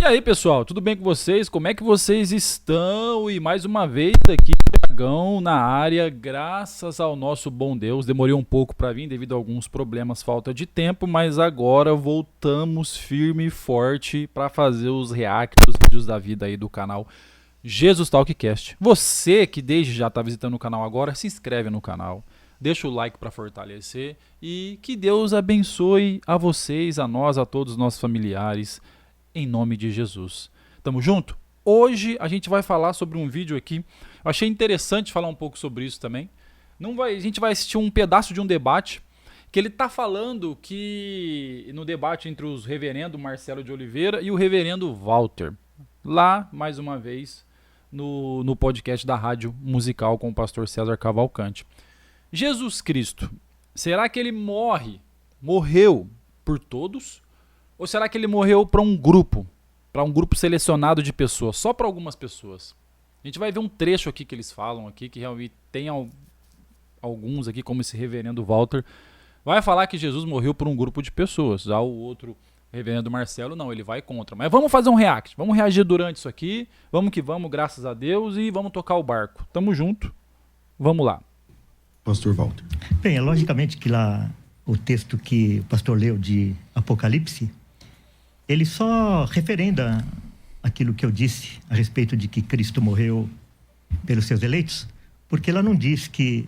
E aí, pessoal, tudo bem com vocês? Como é que vocês estão? E mais uma vez aqui, Dragão na área, graças ao nosso bom Deus. Demorei um pouco para vir devido a alguns problemas, falta de tempo, mas agora voltamos firme e forte para fazer os reacts, os vídeos da vida aí do canal Jesus Talkcast. Você que desde já está visitando o canal agora, se inscreve no canal. Deixa o like para fortalecer e que Deus abençoe a vocês, a nós, a todos os nossos familiares, em nome de Jesus. Tamo junto? Hoje a gente vai falar sobre um vídeo aqui. Eu achei interessante falar um pouco sobre isso também. A gente vai assistir um pedaço de um debate que ele tá falando que no debate entre os reverendo Marcelo de Oliveira e o reverendo Walter. Lá, mais uma vez, no podcast da Rádio Musical com o pastor César Cavalcante. Jesus Cristo, será que ele morreu por todos? Ou será que ele morreu para um grupo selecionado de pessoas, só para algumas pessoas? A gente vai ver um trecho aqui que eles falam aqui, que realmente tem alguns aqui, como esse reverendo Walter, vai falar que Jesus morreu por um grupo de pessoas. Já o outro reverendo Marcelo, não, ele vai contra. Mas vamos fazer um react, vamos reagir durante isso aqui, vamos que vamos, graças a Deus, e vamos tocar o barco. Tamo junto, vamos lá. Pastor Walter. Bem, é logicamente que lá o texto que o pastor leu de Apocalipse, ele só referenda aquilo que eu disse a respeito de que Cristo morreu pelos seus eleitos, porque ela não diz que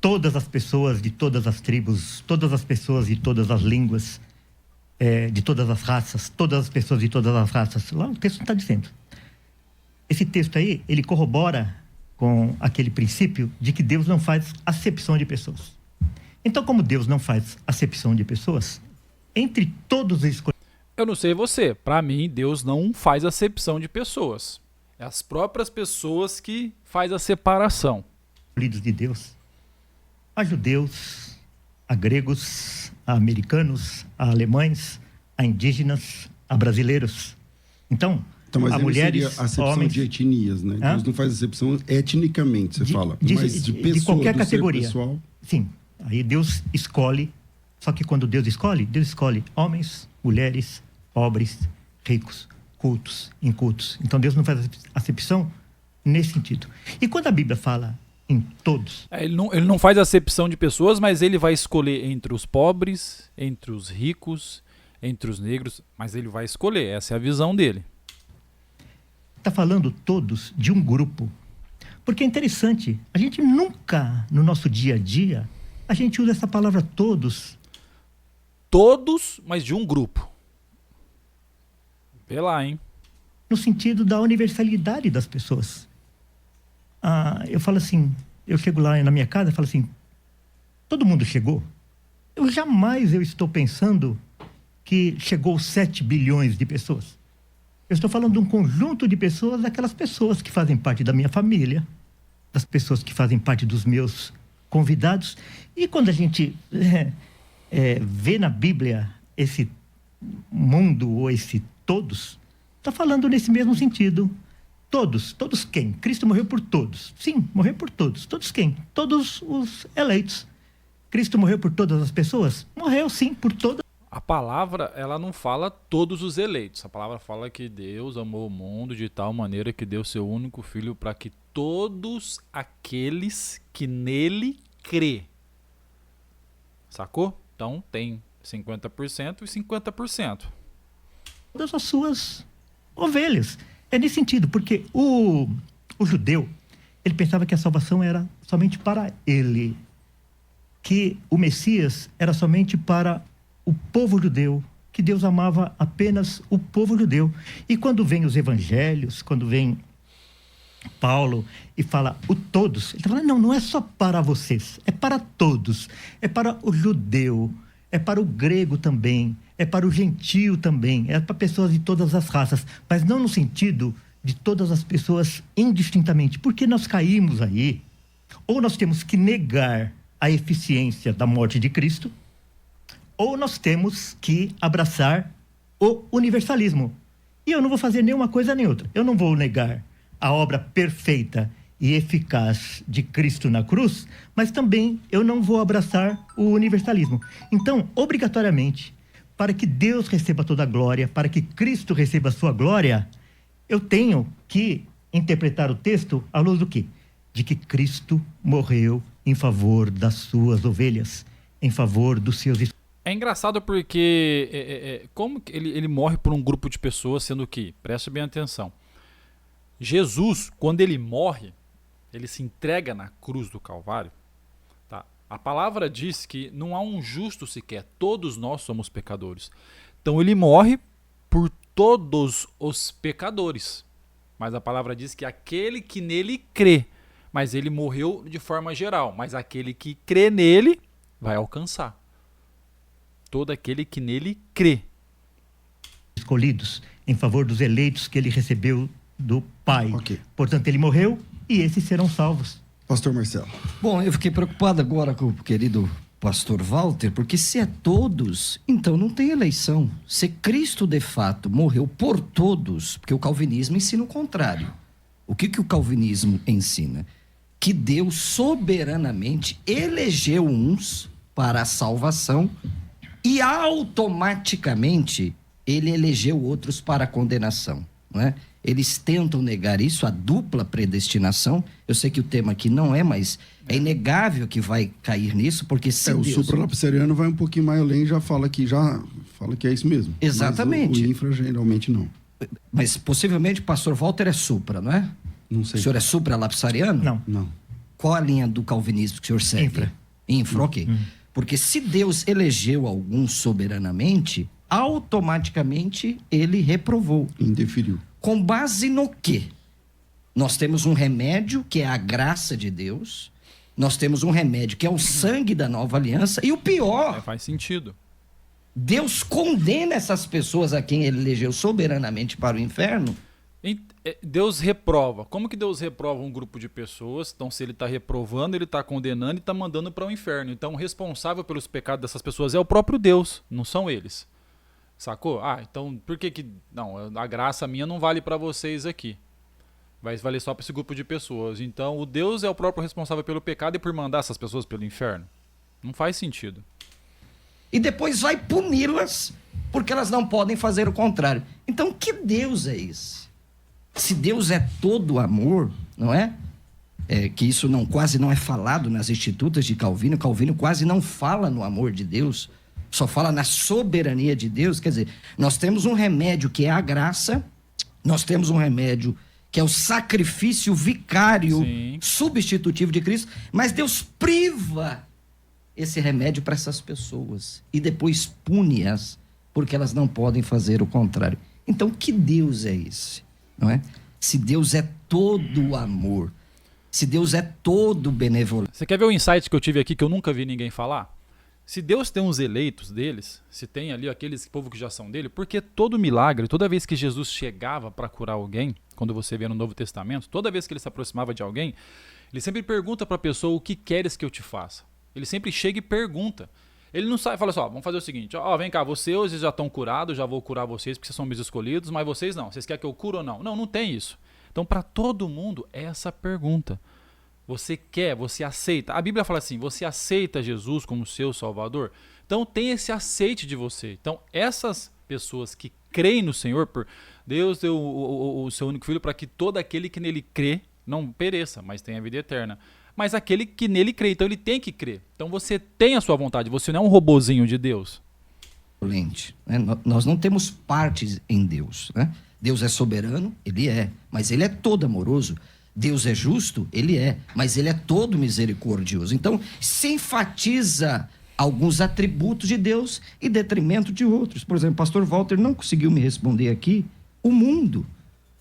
todas as pessoas de todas as tribos, todas as pessoas de todas as línguas, de todas as raças, todas as pessoas de todas as raças. Lá o texto não está dizendo. Esse texto aí, ele corrobora com aquele princípio de que Deus não faz acepção de pessoas. Então, como Deus não faz acepção de pessoas, entre todos os escolhidos... Eu não sei você, para mim Deus não faz acepção de pessoas. É as próprias pessoas que faz a separação. ...de Deus, a judeus, a gregos, a americanos, a alemães, a indígenas, a brasileiros. Então mas a mulheres, seria acepção homens, de etnias, né? Deus não faz acepção etnicamente, você fala. Mas de pessoa, de qualquer categoria. Pessoal... Sim, aí Deus escolhe, só que quando Deus escolhe homens, mulheres, pobres, ricos, cultos, incultos. Então Deus não faz acepção nesse sentido. E quando a Bíblia fala em todos... Ele não faz acepção de pessoas, mas ele vai escolher entre os pobres, entre os ricos, entre os negros, mas ele vai escolher, essa é a visão dele. Está falando todos de um grupo. Porque é interessante, a gente nunca, no nosso dia a dia, a gente usa essa palavra todos. Todos, mas de um grupo. Vê lá, hein? No sentido da universalidade das pessoas. Eu falo assim, eu chego lá na minha casa e falo assim, todo mundo chegou? Eu estou pensando que chegou 7 bilhões de pessoas. Eu estou falando de um conjunto de pessoas, aquelas pessoas que fazem parte da minha família, das pessoas que fazem parte dos meus convidados. E quando a gente vê na Bíblia esse mundo ou esse todos, está falando nesse mesmo sentido. Todos quem? Cristo morreu por todos. Sim, morreu por todos. Todos quem? Todos os eleitos. Cristo morreu por todas as pessoas? Morreu sim, por todas. A palavra, ela não fala todos os eleitos. A palavra fala que Deus amou o mundo de tal maneira que deu seu único filho para que todos aqueles que nele crê. Sacou? Então tem 50% e 50%. Todas as suas ovelhas. É nesse sentido, porque o judeu, ele pensava que a salvação era somente para ele. Que o Messias era somente para o povo judeu, que Deus amava apenas o povo judeu. E quando vem os evangelhos, quando vem Paulo e fala o todos, ele está falando, não é só para vocês, é para todos. É para o judeu, é para o grego também, é para o gentio também, é para pessoas de todas as raças, mas não no sentido de todas as pessoas indistintamente, porque nós caímos aí, ou nós temos que negar a eficiência da morte de Cristo, ou nós temos que abraçar o universalismo. E eu não vou fazer nenhuma coisa nem outra. Eu não vou negar a obra perfeita e eficaz de Cristo na cruz, mas também eu não vou abraçar o universalismo. Então, obrigatoriamente, para que Deus receba toda a glória, para que Cristo receba a sua glória, eu tenho que interpretar o texto à luz do quê? De que Cristo morreu em favor das suas ovelhas, em favor dos seus... É engraçado porque como que ele morre por um grupo de pessoas, sendo que, preste bem atenção, Jesus, quando ele morre, ele se entrega na cruz do Calvário, tá? A palavra diz que não há um justo sequer, todos nós somos pecadores. Então ele morre por todos os pecadores. Mas a palavra diz que aquele que nele crê, mas ele morreu de forma geral, mas aquele que crê nele vai alcançar. Todo aquele que nele crê. Escolhidos em favor dos eleitos que ele recebeu do Pai. Ok. Portanto, ele morreu e esses serão salvos. Pastor Marcelo. Bom, eu fiquei preocupado agora com o querido pastor Walter, porque se é todos, então não tem eleição. Se Cristo de fato morreu por todos, porque o calvinismo ensina o contrário. O que o calvinismo ensina? Que Deus soberanamente elegeu uns para a salvação e automaticamente ele elegeu outros para a condenação, não é? Eles tentam negar isso, a dupla predestinação. Eu sei que o tema aqui não é, mas é inegável que vai cair nisso, porque se o Deus... supralapsariano vai um pouquinho mais além e já fala que é isso mesmo. Exatamente. Mas o infra geralmente não. Mas possivelmente o pastor Walter é supra, não é? Não sei. O senhor é supralapsariano? Não. Qual a linha do calvinismo que o senhor segue? Infra, ok. Porque se Deus elegeu alguns soberanamente, automaticamente ele reprovou. Indeferiu. Com base no quê? Nós temos um remédio que é a graça de Deus, nós temos um remédio que é o sangue da nova aliança, e o pior, Faz sentido. Deus condena essas pessoas a quem ele elegeu soberanamente para o inferno. Deus reprova. Como que Deus reprova um grupo de pessoas? Então, se ele está reprovando, ele está condenando e está mandando para o inferno. Então, o responsável pelos pecados dessas pessoas é o próprio Deus, não são eles. Sacou? Então por que não, a graça minha não vale para vocês aqui. Vai valer só para esse grupo de pessoas. Então o Deus é o próprio responsável pelo pecado e por mandar essas pessoas pelo inferno. Não faz sentido. E depois vai puni-las porque elas não podem fazer o contrário. Então que Deus é esse? Se Deus é todo amor, não é? Que isso quase não é falado nas institutas de Calvino. Calvino quase não fala no amor de Deus. Só fala na soberania de Deus. Quer dizer, nós temos um remédio que é a graça, nós temos um remédio que é o sacrifício vicário, Sim, substitutivo de Cristo, mas Deus priva esse remédio para essas pessoas e depois pune-as porque elas não podem fazer o contrário. Então, que Deus é esse? Não é? Se Deus é todo amor, se Deus é todo benevolente. Você quer ver o insight que eu tive aqui que eu nunca vi ninguém falar? Se Deus tem os eleitos deles, se tem ali aqueles povo que já são dele, porque todo milagre, toda vez que Jesus chegava para curar alguém, quando você vê no Novo Testamento, toda vez que ele se aproximava de alguém, ele sempre pergunta para a pessoa: o que queres que eu te faça? Ele sempre chega e pergunta. Ele não sai e fala assim: vamos fazer o seguinte, vem cá, vocês já estão curados, já vou curar vocês porque vocês são meus escolhidos, mas vocês não, vocês querem que eu cure ou não? Não tem isso. Então, para todo mundo, é essa pergunta. Você quer, você aceita. A Bíblia fala assim: você aceita Jesus como seu Salvador? Então tem esse aceite de você. Então essas pessoas que creem no Senhor, por Deus deu o seu único filho para que todo aquele que nele crê não pereça, mas tenha a vida eterna. Mas aquele que nele crê, então ele tem que crer. Então você tem a sua vontade, você não é um robozinho de Deus. Né? Nós não temos partes em Deus, né? Deus é soberano, ele é, mas ele é todo amoroso. Deus é justo, ele é, mas ele é todo misericordioso. Então, se enfatiza alguns atributos de Deus em detrimento de outros. Por exemplo, o pastor Walter não conseguiu me responder aqui. O mundo.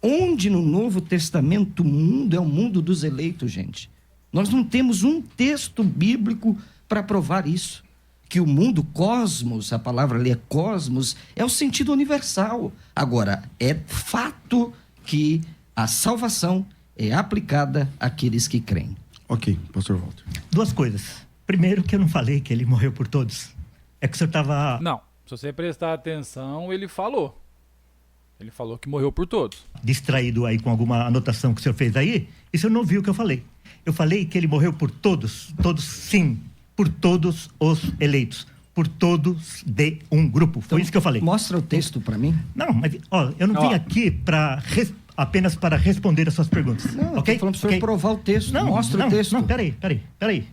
Onde no Novo Testamento o mundo é o mundo dos eleitos, gente? Nós não temos um texto bíblico para provar isso. Que o mundo, cosmos, a palavra ali é cosmos, é o sentido universal. Agora, é fato que a salvação é aplicada àqueles que creem. Ok, pastor Walter. Duas coisas. Primeiro, que eu não falei que ele morreu por todos. É que o senhor estava... Não, se você prestar atenção, ele falou. Ele falou que morreu por todos. Distraído aí com alguma anotação que o senhor fez aí, e o senhor não viu o que eu falei. Eu falei que ele morreu por todos, todos sim, por todos os eleitos. por todos de um grupo. Foi isso que eu falei. Mostra o texto para mim. Não, mas eu não vim aqui apenas para responder as suas perguntas. Não, ok? Eu tô falando para o senhor provar o texto. Mostra o texto. Não, peraí,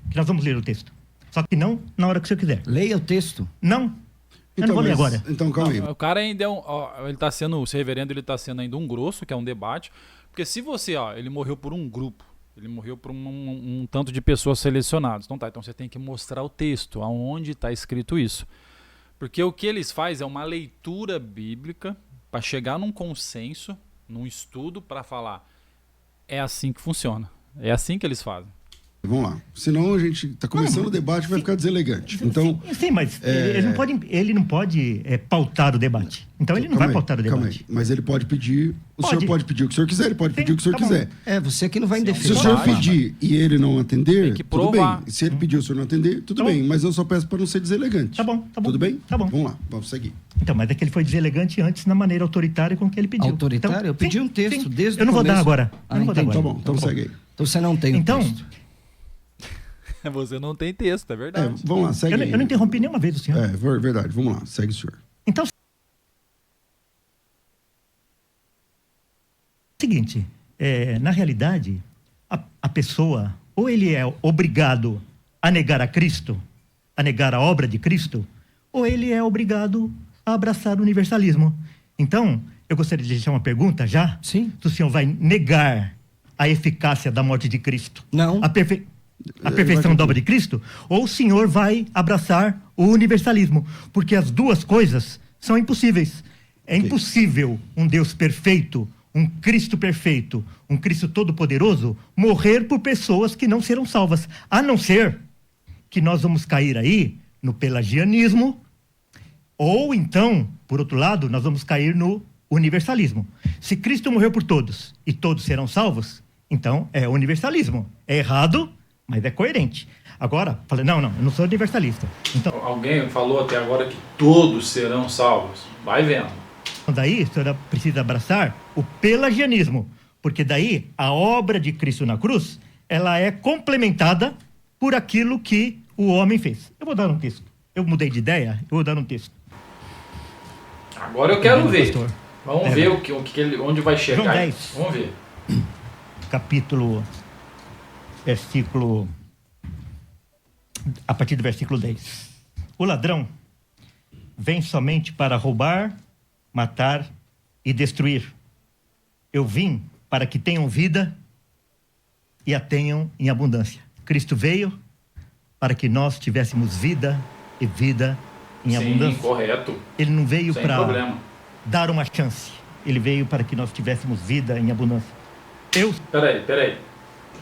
que nós vamos ler o texto. Só que não na hora que o senhor quiser. Leia o texto. Não, eu não vou ler agora. Então, calma aí. O cara ainda ele tá sendo, esse reverendo, ele tá sendo ainda um grosso, que é um debate. Porque se você, ele morreu por um grupo, ele morreu por um tanto de pessoas selecionadas. Então você tem que mostrar o texto, aonde está escrito isso. Porque o que eles fazem é uma leitura bíblica para chegar num consenso, num estudo, para falar, é assim que funciona. É assim que eles fazem. Vamos lá. Senão a gente está começando o debate e vai ficar deselegante. Então, sim, mas ele não pode pautar o debate. Então ele não vai pautar o debate. Calma aí. Mas ele pode pedir. O senhor pode pedir o que o senhor quiser, ele pode pedir o que o senhor quiser. Você aqui não vai indefender. Se o senhor pedir e ele não atender, tudo bem. Se ele pedir e o senhor não atender, tudo bem. Mas eu só peço para não ser deselegante. Tá bom. Tudo bem? Tá bom. Vamos lá, vamos seguir. Então, mas é que ele foi deselegante antes na maneira autoritária com que ele pediu. Autoritário? Então, eu pedi um texto desde o Eu não vou começo. dar agora. Tá bom, então segue aí. Então você não tem o texto. Você não tem texto, é verdade. Vamos lá, segue aí. Eu não interrompi nenhuma vez o senhor. Verdade. Vamos lá, segue o senhor. Então, seguinte, na realidade, a pessoa, ou ele é obrigado a negar a Cristo, a negar a obra de Cristo, ou ele é obrigado a abraçar o universalismo. Então, eu gostaria de deixar uma pergunta já. Sim. Se o senhor vai negar a eficácia da morte de Cristo? Não. A perfeição da obra de Cristo? Ou o senhor vai abraçar o universalismo? Porque as duas coisas são impossíveis. É impossível um Deus perfeito, um Cristo perfeito, um Cristo todo-poderoso, morrer por pessoas que não serão salvas. A não ser que nós vamos cair aí no pelagianismo, ou então, por outro lado, nós vamos cair no universalismo. Se Cristo morreu por todos e todos serão salvos, então é universalismo. É errado, mas é coerente. Agora, falei, não, eu não sou universalista. Então, alguém falou até agora que todos serão salvos. Vai vendo. Daí, a senhora precisa abraçar o pelagianismo, porque daí a obra de Cristo na cruz, ela é complementada por aquilo que o homem fez. Eu vou dar um texto. Eu mudei de ideia, eu vou dar um texto. Agora eu quero ver. Pastor. Vamos ver onde vai chegar. João 10. Vamos ver. Versículo, a partir do versículo 10. O ladrão vem somente para roubar, matar e destruir. Eu vim para que tenham vida e a tenham em abundância. Cristo veio para que nós tivéssemos vida e vida em abundância. Sim, correto. Ele não veio para dar uma chance. Ele veio para que nós tivéssemos vida em abundância.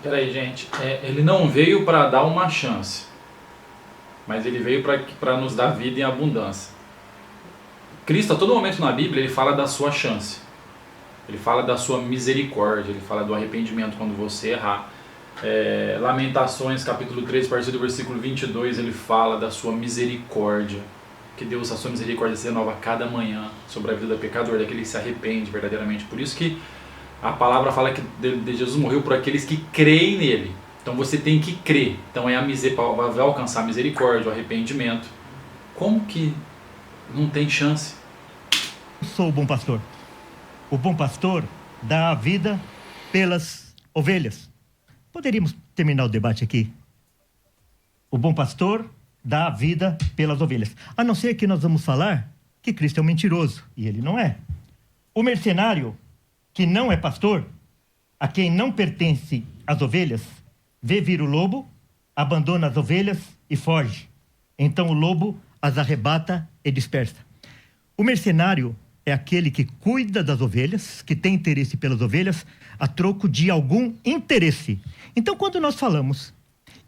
Peraí, gente. Ele não veio para dar uma chance, mas ele veio para nos dar vida em abundância. Cristo, a todo momento na Bíblia, ele fala da sua chance. Ele fala da sua misericórdia. Ele fala do arrependimento quando você errar. Lamentações, capítulo 3, a partir do versículo 22, ele fala da sua misericórdia. Que Deus, a sua misericórdia se renova cada manhã sobre a vida do pecador, daquele que se arrepende verdadeiramente. Por isso que a palavra fala que Jesus morreu por aqueles que creem nele. Então você tem que crer. Então vai alcançar a misericórdia, o arrependimento. Como que não tem chance? Eu sou o bom pastor. O bom pastor dá a vida pelas ovelhas. Poderíamos terminar o debate aqui. O bom pastor dá a vida pelas ovelhas. A não ser que nós vamos falar que Cristo é um mentiroso. E ele não é. O mercenário que não é pastor, a quem não pertence as ovelhas, vê vir o lobo, abandona as ovelhas e foge. Então o lobo as arrebata e dispersa. O mercenário é aquele que cuida das ovelhas, que tem interesse pelas ovelhas, a troco de algum interesse. Então, quando nós falamos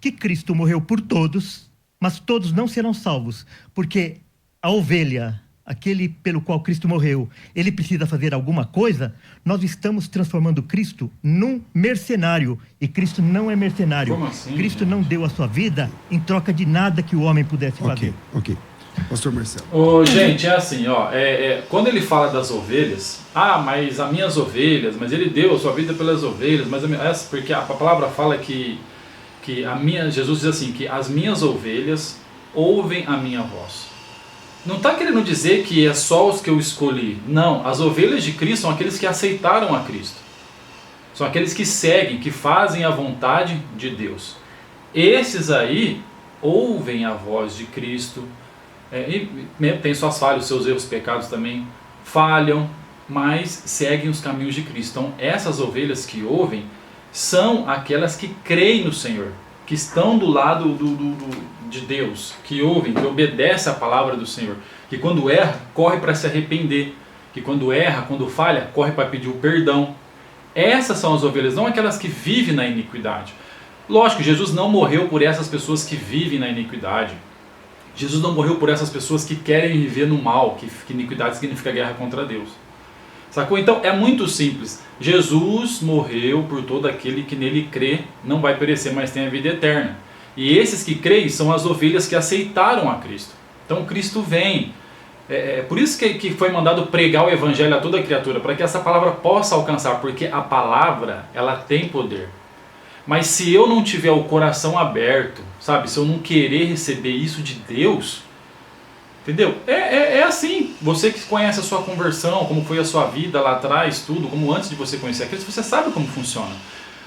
que Cristo morreu por todos, mas todos não serão salvos, porque a ovelha, aquele pelo qual Cristo morreu, ele precisa fazer alguma coisa, nós estamos transformando Cristo num mercenário. E Cristo não é mercenário. Como assim, Cristo gente? não deu a sua vida em troca de nada que o homem pudesse fazer. Ok. Pastor Marcelo. Gente, é assim, quando ele fala das ovelhas, mas as minhas ovelhas, mas ele deu a sua vida pelas ovelhas, mas porque a palavra fala que Jesus diz assim, que as minhas ovelhas ouvem a minha voz. Não está querendo dizer que é só os que eu escolhi. Não, as ovelhas de Cristo são aqueles que aceitaram a Cristo. São aqueles que seguem, que fazem a vontade de Deus. Esses aí ouvem a voz de Cristo, e tem suas falhas, seus erros, pecados também, falham, mas seguem os caminhos de Cristo. Então essas ovelhas que ouvem são aquelas que creem no Senhor, que estão do lado de Deus, que ouvem, que obedecem a palavra do Senhor, que quando erra, corre para se arrepender, que quando erra, quando falha, corre para pedir o perdão. Essas são as ovelhas, não aquelas que vivem na iniquidade. Lógico, Jesus não morreu por essas pessoas que vivem na iniquidade. Jesus não morreu por essas pessoas que querem viver no mal, que iniquidade significa guerra contra Deus. Sacou? Então é muito simples. Jesus morreu por todo aquele que nele crê, não vai perecer, mas tem a vida eterna. E esses que creem são as ovelhas que aceitaram a Cristo. Então Cristo vem. É por isso que foi mandado pregar o evangelho a toda criatura, para que essa palavra possa alcançar, porque a palavra, ela tem poder. Mas se eu não tiver o coração aberto, sabe, se eu não querer receber isso de Deus, entendeu? É assim, você que conhece a sua conversão, como foi a sua vida lá atrás, tudo, como antes de você conhecer a Cristo, você sabe como funciona.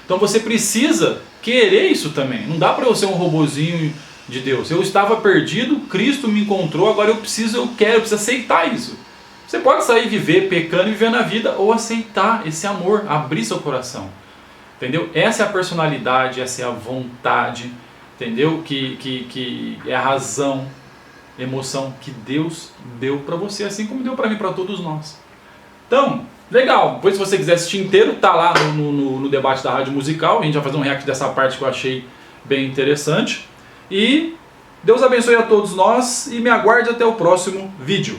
Então você precisa querer isso também, não dá para eu ser um robozinho de Deus. Eu estava perdido, Cristo me encontrou, agora eu preciso aceitar isso. Você pode sair e viver pecando e viver na vida, ou aceitar esse amor, abrir seu coração. Entendeu? Essa é a personalidade, essa é a vontade, entendeu? Que é a razão, emoção que Deus deu para você, assim como deu para mim, para todos nós. Então, legal. Depois, se você quiser assistir inteiro, tá lá no debate da Rádio Musical. A gente vai fazer um react dessa parte que eu achei bem interessante. E Deus abençoe a todos nós e me aguarde até o próximo vídeo.